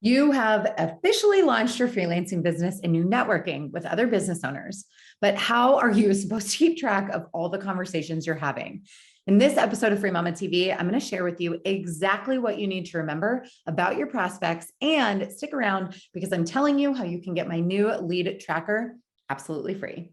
You have officially launched your freelancing business and you're networking with other business owners. But how are you supposed to keep track of all the conversations you're having? In this episode of Free Mama TV, I'm going to share with you exactly what you need to remember about your prospects, and stick around because I'm telling you how you can get my new lead tracker absolutely free.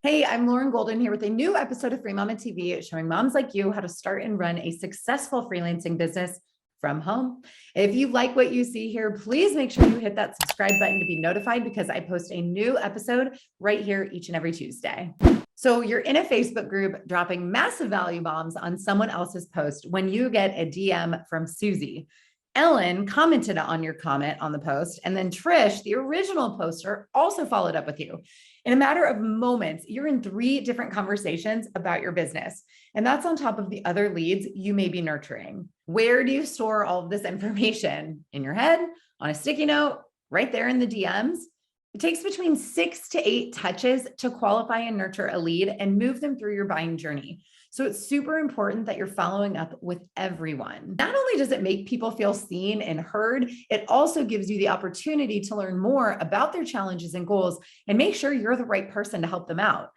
Hey, I'm Lauren Golden here with a new episode of Free Mama TV, showing moms like you how to start and run a successful freelancing business from home. If you like what you see here, please make sure you hit that subscribe button to be notified, because I post a new episode right here each and every Tuesday. So you're in a Facebook group dropping massive value bombs on someone else's post when you get a DM from Susie. Ellen commented on your comment on the post, and then Trish, the original poster, also followed up with you. In a matter of moments, you're in 3 different conversations about your business, and that's on top of the other leads you may be nurturing. Where do you store all of this information? In your head, on a sticky note, right there in the DMs? It takes between 6 to 8 touches to qualify and nurture a lead and move them through your buying journey. So it's super important that you're following up with everyone. Not only does it make people feel seen and heard, it also gives you the opportunity to learn more about their challenges and goals and make sure you're the right person to help them out.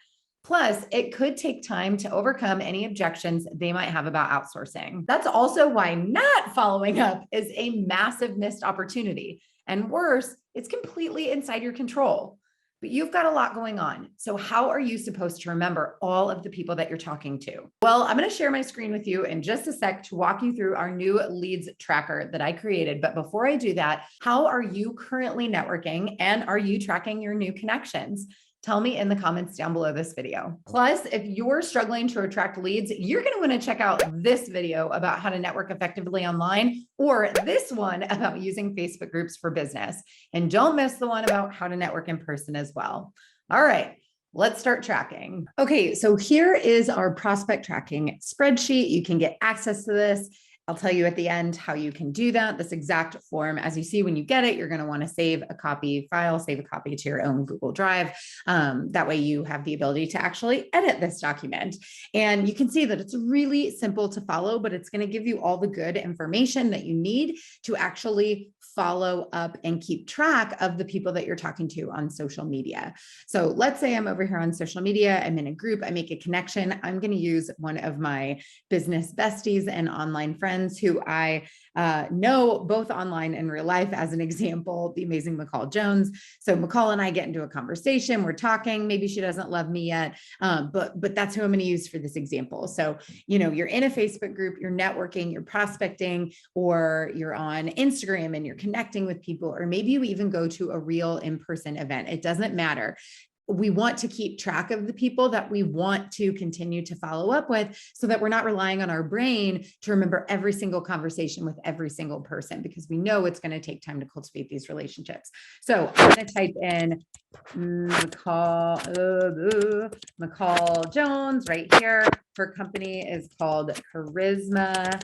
Plus, it could take time to overcome any objections they might have about outsourcing. That's also why not following up is a massive missed opportunity. And worse, it's completely inside your control. But you've got a lot going on. So how are you supposed to remember all of the people that you're talking to? Well, I'm going to share my screen with you in just a sec to walk you through our new leads tracker that I created. But before I do that, how are you currently networking, and are you tracking your new connections? Tell me in the comments down below this video. Plus, if you're struggling to attract leads, you're going to want to check out this video about how to network effectively online, or this one about using Facebook groups for business. And don't miss the one about how to network in person as well. All right, let's start tracking. Okay, so here is our prospect tracking spreadsheet. You can get access to this. I'll tell you at the end how you can do that. This exact form, as you see when you get it, you're going to want to save a copy file, save a copy to your own Google Drive. That way you have the ability to actually edit this document. And you can see that it's really simple to follow, but it's going to give you all the good information that you need to actually follow up and keep track of the people that you're talking to on social media. So let's say I'm over here on social media, I'm in a group, I make a connection. I'm going to use one of my business besties and online friends who I know both online and real life as an example, the amazing McCall Jones. So McCall and I get into a conversation, we're talking, maybe she doesn't love me yet, but that's who I'm going to use for this example. So, you're in a Facebook group, you're networking, you're prospecting, or you're on Instagram and you're connecting with people, or maybe you even go to a real in-person event. It doesn't matter. We want to keep track of the people that we want to continue to follow up with, so that we're not relying on our brain to remember every single conversation with every single person, because we know it's going to take time to cultivate these relationships. So I'm going to type in McCall Jones right here. Her company is called Charisma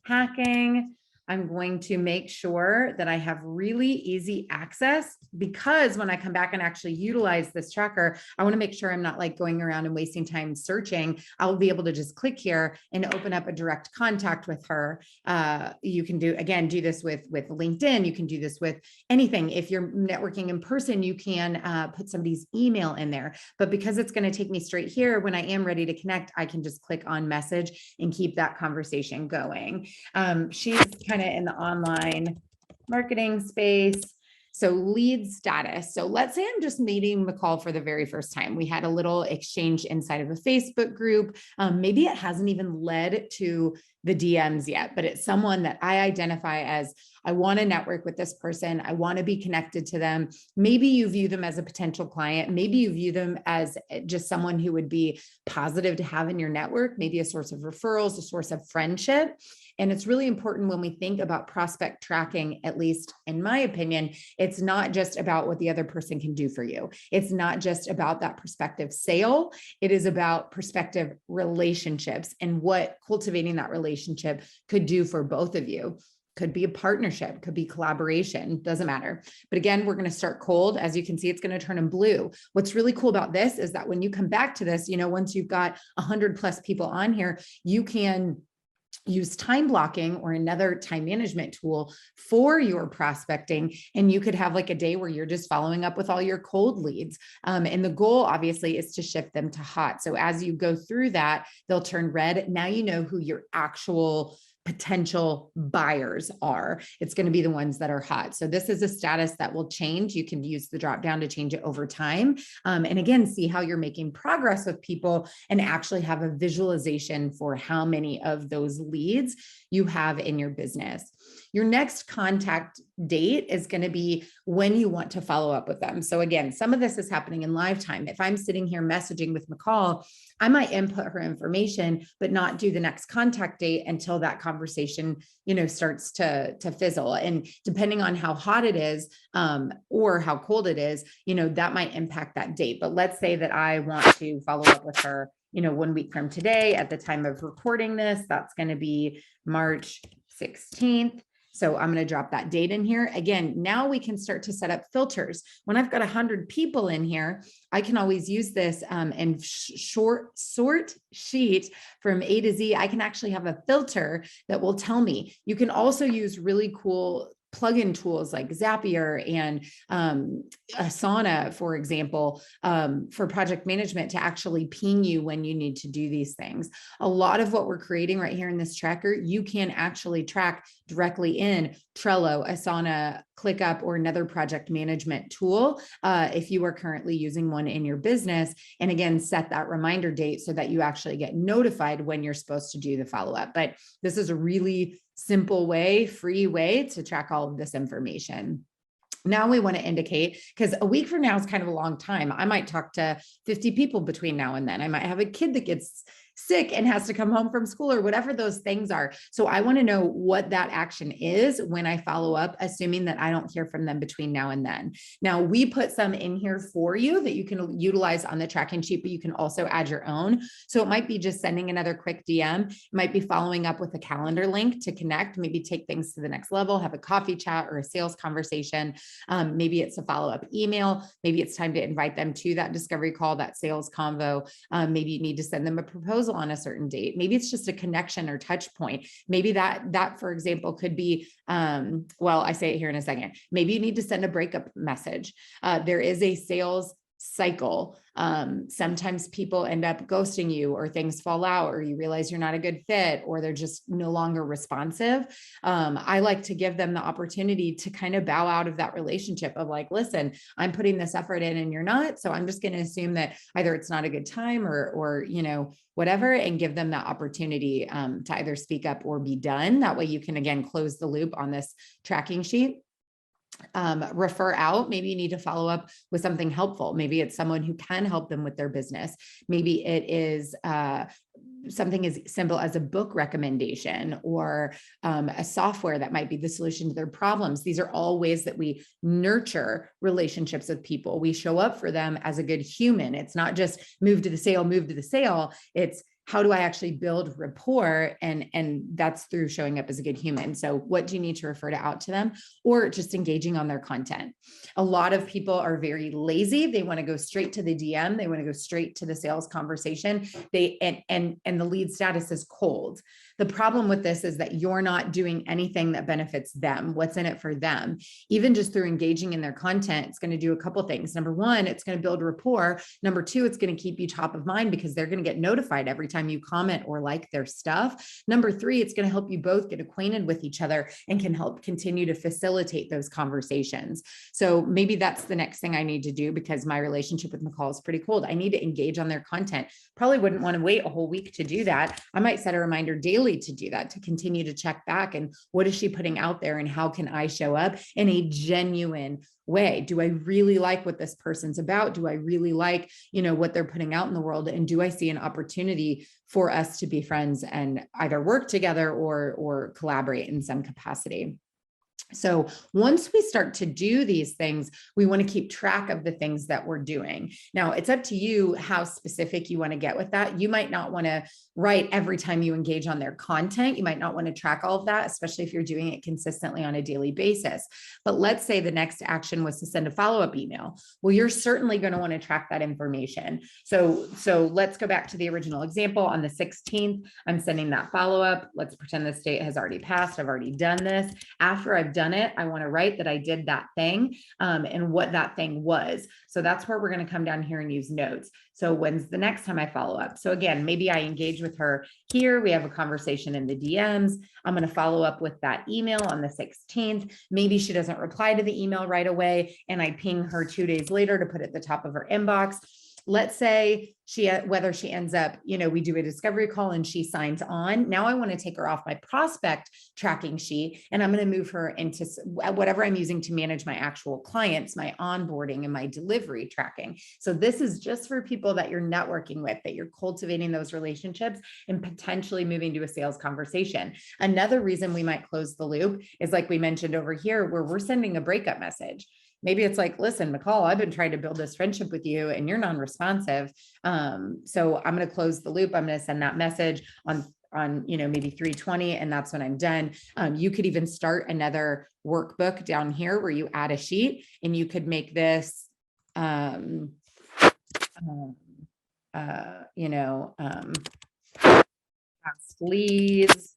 Hacking. I'm going to make sure that I have really easy access, because when I come back and actually utilize this tracker, I want to make sure I'm not like going around and wasting time searching. I'll be able to just click here and open up a direct contact with her. You can do this with LinkedIn. You can do this with anything. If you're networking in person, you can put somebody's email in there. But because it's going to take me straight here, when I am ready to connect, I can just click on message and keep that conversation going. She's kind of in the online marketing space. So lead status. So let's say I'm just meeting McCall for the very first time. We had a little exchange inside of a Facebook group. Maybe it hasn't even led to the DMs yet, but it's someone that I identify as, I want to network with this person. I want to be connected to them. Maybe you view them as a potential client. Maybe you view them as just someone who would be positive to have in your network, maybe a source of referrals, a source of friendship. And it's really important when we think about prospect tracking, at least in my opinion, it's not just about what the other person can do for you. It's not just about that prospective sale. It is about prospective relationships and what cultivating that relationship could do for both of you. Could be a partnership, could be collaboration, doesn't matter. But again, we're going to start cold. As you can see, it's going to turn in blue. What's really cool about this is that when you come back to this, once you've got 100 plus people on here, you can use time blocking or another time management tool for your prospecting. And you could have like a day where you're just following up with all your cold leads. And the goal obviously is to shift them to hot. So as you go through that, they'll turn red. Now you know who your actual potential buyers are. It's going to be the ones that are hot. So this is a status that will change. You can use the drop down to change it over time. And again, see how you're making progress with people and actually have a visualization for how many of those leads you have in your business. Your next contact date is going to be when you want to follow up with them. So again, some of this is happening in live time. If I'm sitting here messaging with McCall, I might input her information, but not do the next contact date until that conversation, starts to fizzle. And depending on how hot it is, or how cold it is, that might impact that date. But let's say that I want to follow up with her, 1 week from today at the time of recording this, that's going to be March 16th. So I'm going to drop that date in here. Again, now we can start to set up filters. When I've got 100 people in here, I can always use this and sort sheet from A to Z. I can actually have a filter that will tell me. You can also use really cool plugin tools like Zapier and Asana, for example, for project management to actually ping you when you need to do these things. A lot of what we're creating right here in this tracker, you can actually track directly in Trello, Asana, ClickUp, or another project management tool if you are currently using one in your business. And again, set that reminder date so that you actually get notified when you're supposed to do the follow-up. But this is a really simple way, free way to track all of this information. Now we want to indicate, because a week from now is kind of a long time. I might talk to 50 people between now and then. I might have a kid that gets sick and has to come home from school or whatever those things are. So I want to know what that action is when I follow up, assuming that I don't hear from them between now and then. Now we put some in here for you that you can utilize on the tracking sheet, but you can also add your own. So it might be just sending another quick DM. It might be following up with a calendar link to connect, maybe take things to the next level, have a coffee chat or a sales conversation. Maybe it's a follow-up email. Maybe it's time to invite them to that discovery call, that sales convo. Maybe you need to send them a proposal on a certain date. Maybe it's just a connection or touch point. Maybe that, for example, could be, well, I say it here in a second. Maybe you need to send a breakup message. There is a sales cycle. Sometimes people end up ghosting you, or things fall out, or you realize you're not a good fit, or they're just no longer responsive. I like to give them the opportunity to kind of bow out of that relationship of like, listen, I'm putting this effort in and you're not. So I'm just going to assume that either it's not a good time or whatever, and give them that opportunity to either speak up or be done. That way you can, again, close the loop on this tracking sheet. Refer out. Maybe you need to follow up with something helpful. Maybe it's someone who can help them with their business. Maybe it is something as simple as a book recommendation or a software that might be the solution to their problems. These are all ways that we nurture relationships with people. We show up for them as a good human. It's not just move to the sale. It's how do I actually build rapport? And that's through showing up as a good human. So what do you need to refer out to them, or just engaging on their content? A lot of people are very lazy. They want to go straight to the DM. They want to go straight to the sales conversation. And the lead status is cold. The problem with this is that you're not doing anything that benefits them. What's in it for them? Even just through engaging in their content, it's going to do a couple things. Number one, it's going to build rapport. Number two, it's going to keep you top of mind because they're going to get notified every time you comment or like their stuff. Number three, it's going to help you both get acquainted with each other and can help continue to facilitate those conversations. So maybe that's the next thing I need to do, because my relationship with McCall is pretty cold. I need to engage on their content. Probably wouldn't want to wait a whole week to do that. I might set a reminder daily to do that, to continue to check back and what is she putting out there and how can I show up in a genuine way? Do I really like what this person's about? Do I really like, what they're putting out in the world? And do I see an opportunity for us to be friends and either work together or collaborate in some capacity? So once we start to do these things, we want to keep track of the things that we're doing. Now, it's up to you how specific you want to get with that. You might not want to write every time you engage on their content. You might not want to track all of that, especially if you're doing it consistently on a daily basis. But let's say the next action was to send a follow-up email. Well, you're certainly going to want to track that information. So let's go back to the original example. On the 16th, I'm sending that follow-up. Let's pretend this date has already passed. I've already done this. After I've done it, I want to write that I did that thing and what that thing was. So that's where we're going to come down here and use notes. So when's the next time I follow up? So again, maybe I engage with her here. We have a conversation in the DMs. I'm going to follow up with that email on the 16th. Maybe she doesn't reply to the email right away, and I ping her 2 days later to put it at the top of her inbox. Let's say whether she ends up, we do a discovery call and she signs on. Now I want to take her off my prospect tracking sheet, and I'm going to move her into whatever I'm using to manage my actual clients, my onboarding and my delivery tracking. So this is just for people that you're networking with, that you're cultivating those relationships and potentially moving to a sales conversation. Another reason we might close the loop is, like we mentioned over here, where we're sending a breakup message. Maybe it's like, listen, McCall, I've been trying to build this friendship with you and you're non-responsive. So I'm going to close the loop. I'm going to send that message on maybe 3:20, and that's when I'm done. You could even start another workbook down here where you add a sheet, and you could make this, past leads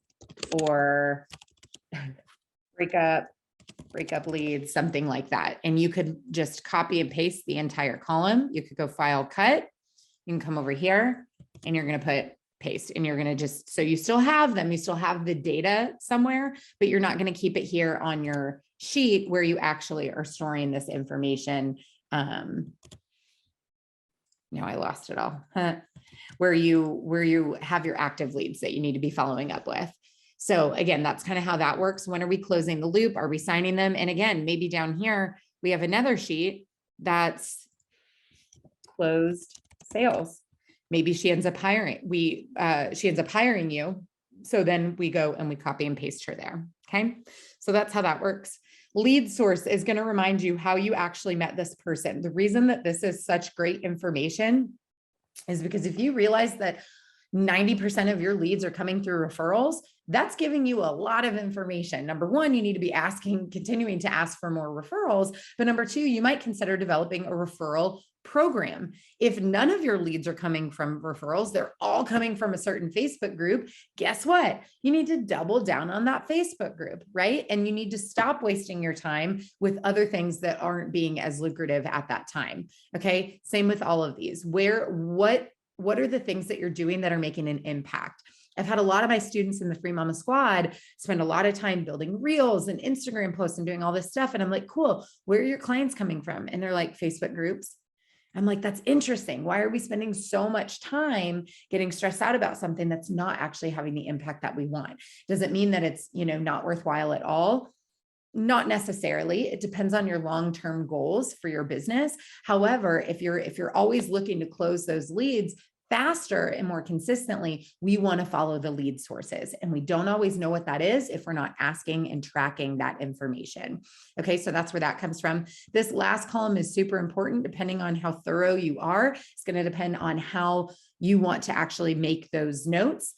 or breakup leads, something like that. And you could just copy and paste the entire column. You could go file, cut. You can come over here and you're going to put paste, and you're going to just, so you still have them, you still have the data somewhere, but you're not going to keep it here on your sheet where you actually are storing this information. Now I lost it all. Where you have your active leads that you need to be following up with. So again, that's kind of how that works. When are we closing the loop? Are we signing them? And again, maybe down here, we have another sheet that's closed sales. Maybe she ends up hiring. She ends up hiring you. So then we go and we copy and paste her there. Okay. So that's how that works. Lead source is going to remind you how you actually met this person. The reason that this is such great information is because if you realize that 90% of your leads are coming through referrals, that's giving you a lot of information. Number one, you need to be continuing to ask for more referrals. But number two, you might consider developing a referral program. If none of your leads are coming from referrals, they're all coming from a certain Facebook group, guess what? You need to double down on that Facebook group, right? And you need to stop wasting your time with other things that aren't being as lucrative at that time. Okay. Same with all of these. What are the things that you're doing that are making an impact? I've had a lot of my students in the Free Mama Squad spend a lot of time building reels and Instagram posts and doing all this stuff. And I'm like, cool, where are your clients coming from? And they're like, Facebook groups. I'm like, that's interesting. Why are we spending so much time getting stressed out about something that's not actually having the impact that we want? Does it mean that it's, not worthwhile at all? Not necessarily. It depends on your long-term goals for your business. However, if you're always looking to close those leads faster and more consistently, we want to follow the lead sources. And we don't always know what that is if we're not asking and tracking that information. Okay, so that's where that comes from. This last column is super important depending on how thorough you are. It's going to depend on how you want to actually make those notes.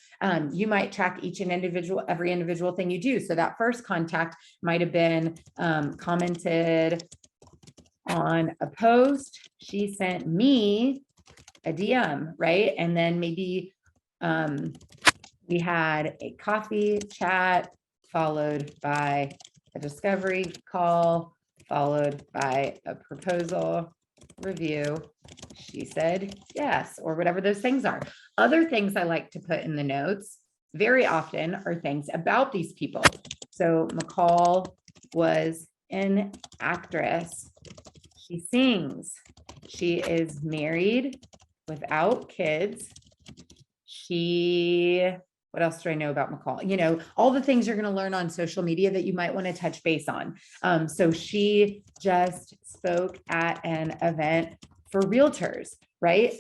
You might track every individual thing you do. So that first contact might have been commented on a post. She sent me a DM, right? And then maybe we had a coffee chat followed by a discovery call, followed by a proposal review. She said yes, or whatever those things are. Other things I like to put in the notes very often are things about these people. So McCall was an actress. She sings. She is married without kids. What else do I know about McCall? All the things you're going to learn on social media that you might want to touch base on. So she just spoke at an event for realtors, right?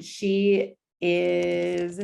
She is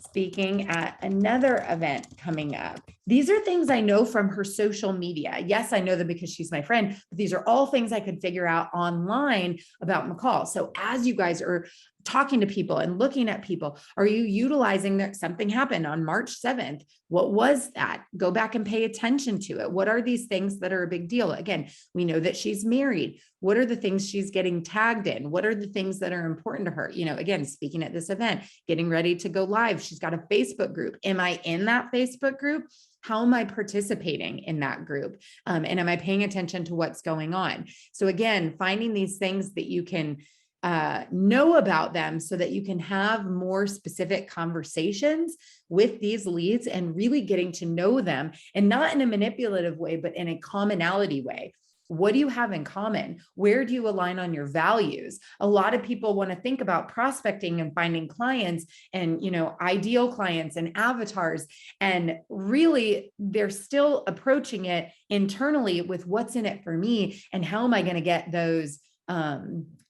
speaking at another event coming up. These are things I know from her social media. Yes, I know them because she's my friend, but these are all things I could figure out online about McCall. So as you guys are talking to people and looking at people, are you utilizing that? Something happened on March 7th. What was that? Go back and pay attention to it. What are these things that are a big deal? Again, we know that she's married. What are the things she's getting tagged in? What are the things that are important to her? Again, speaking at this event, getting ready to go live. She's got a Facebook group. Am I in that Facebook group? How am I participating in that group? And am I paying attention to what's going on? So again, finding these things that you can know about them so that you can have more specific conversations with these leads and really getting to know them, and not in a manipulative way, but in a commonality way. What do you have in common? Where do you align on your values? A lot of people want to think about prospecting and finding clients and, ideal clients and avatars. And really, they're still approaching it internally with what's in it for me and how am I going to get those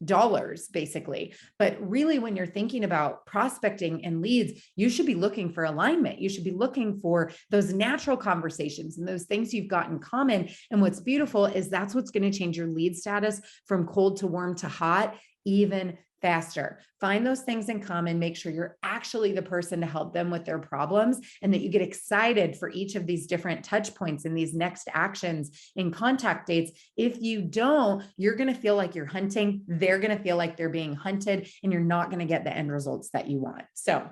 dollars, basically. But really, when you're thinking about prospecting and leads, you should be looking for alignment. You should be looking for those natural conversations and those things you've got in common. And what's beautiful is that's what's going to change your lead status from cold to warm to hot even faster. Find those things in common, make sure you're actually the person to help them with their problems, and that you get excited for each of these different touch points and these next actions in contact dates. If you don't, you're going to feel like you're hunting. They're going to feel like they're being hunted, and you're not going to get the end results that you want. So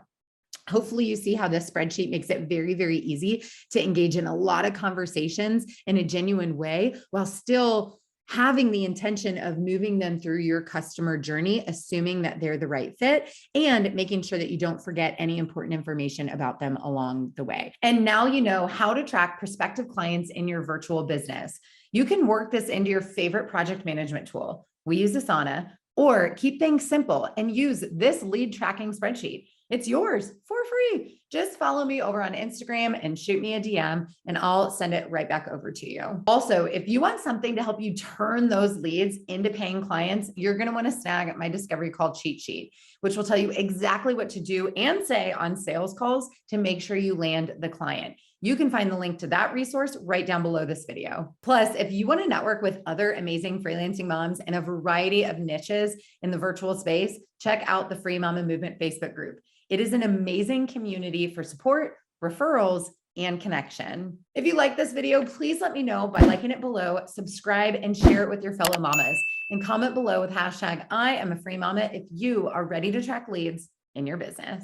hopefully you see how this spreadsheet makes it very, very easy to engage in a lot of conversations in a genuine way while still having the intention of moving them through your customer journey, assuming that they're the right fit, and making sure that you don't forget any important information about them along the way. And now you know how to track prospective clients in your virtual business. You can work this into your favorite project management tool. We use Asana, or keep things simple and use this lead tracking spreadsheet. It's yours for free. Just follow me over on Instagram and shoot me a DM and I'll send it right back over to you. Also, if you want something to help you turn those leads into paying clients, you're going to want to snag my Discovery Call Cheat Sheet, which will tell you exactly what to do and say on sales calls to make sure you land the client. You can find the link to that resource right down below this video. Plus, if you want to network with other amazing freelancing moms in a variety of niches in the virtual space, check out the Free Mama Movement Facebook group. It is an amazing community for support, referrals, and connection. If you like this video, please let me know by liking it below, subscribe, and share it with your fellow mamas, and comment below with hashtag I am a free mama if you are ready to track leads in your business.